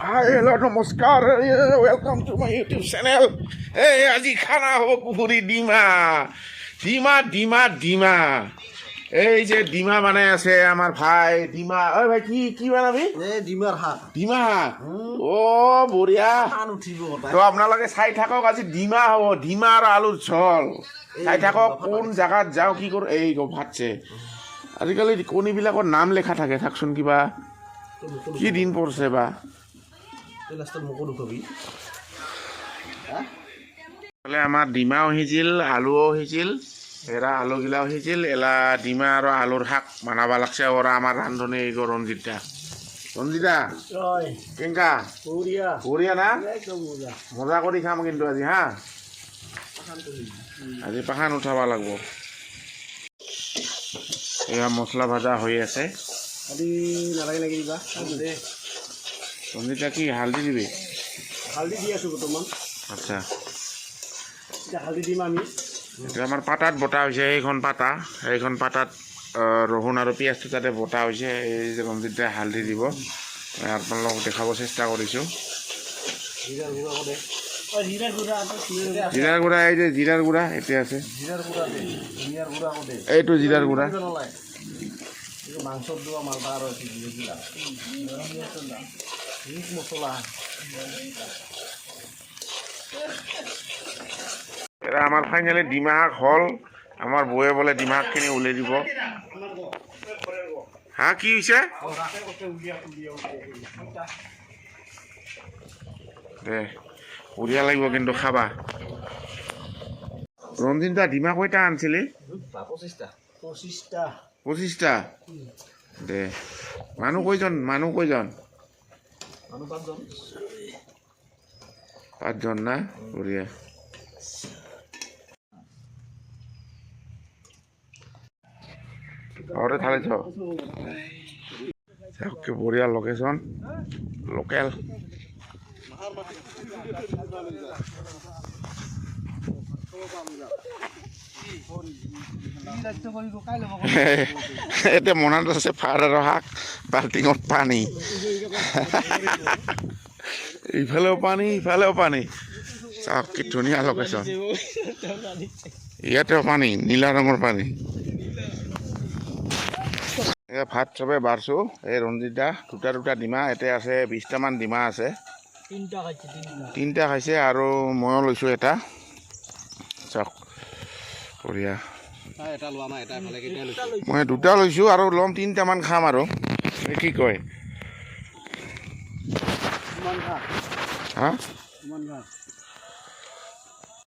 Hi, hello, নমস্কাৰ welcome to my YouTube channel. এই আজি খানা হ'ব পুখুৰী ডিমা ডিমা ডিমা ডিমা এই যে ডিমা বনাই আছে আমাৰ ভাই ডিমা। ঐ ভাই কি কি বনাবি? ডিমাৰ শাক ডিমা শাক। অ' বঢ়িয়া। তো আপোনালোকে চাই থাকক, আজি ডিমা হ'ব, ডিমা আৰু আলুৰ ঝোল। চাই থাকক কোন জেগাত যাওঁ কি কৰোঁ। এই ভাতছে আজিকালি কণীবিলাকৰ নাম লেখা থাকে, থাকচোন কিবা কি দিন পৰিছে বা। আমাৰ ডিমাও সিজিল, আলুও সিজিল, এৰা আলুগিলাও সিজিল, এলা ডিমা আৰু আলুৰ শাক বনাব লাগছে। ওৰা আমাৰ ৰান্ধনী ৰঞ্জিতা কেংকা বঢ়িয়া না, মজা কৰি খাম কিন্তু আজি হা। আজি পাখান উঠাব লাগব। এয়া মছলা ভাজা হৈ আছে। ৰঞ্জিতা কি হালধি দিবি? হালধি দি আছোঁ বৰ্তমান। আচ্ছা, হালধি দিম আমি। এতিয়া আমাৰ পাতাত বটা হৈছে, সেইখন পাতাত ৰহুন আৰু পিঁয়াজটো তাতে বটা হৈছে। এই যে ৰঞ্জিতে হালধি দিব, আপোনালোকক দেখাব চেষ্টা কৰিছোঁ। জিৰাৰ গুড়া, এই যে জিৰাৰ গুড়া এতিয়া আছে, এইটো জিৰাৰ গুড়া। মাংসত দিয়া মালটা আৰু মছলা। এৰা আমাৰ ফাইনেলি ডিমা শাক হ'ল। আমাৰ বৌয়ে বোলে ডিমা শাকখিনি উলিয়াই দিব। হা কি হৈছে দে, বঢ়িয়া লাগিব কিন্তু খাবা। ৰঞ্জিতা ডিমা কেইটা আনিছিলি? 25টা। দে, মানুহ কেইজন? 5জন না, বঢ়িয়া। ঘৰতে থালিছ বঢ়িয়া লোকেশ্যন, লোকেল। এতিয়া মনত আছে ভাত আৰু শাক, বাল্টিঙত পানী, ইফালেও পানী ইফালেও পানী। চাওক কি ধুনীয়া লোকেশ্যন, ইয়াতেও পানী, নীলা ৰঙৰ পানী। এয়া ভাত চবে বাঢ়ছো। এই ৰঞ্জিতা দুটা ডিমা ইয়াতে আছে, 20টামান ডিমা আছে। 3টা খাইছে আৰু ময়ো লৈছোঁ এটা। চাওক বঢ়িয়া। মই 2টা লৈছোঁ আৰু ল'ম, 3টামান খাম আৰু। কি কয় হা?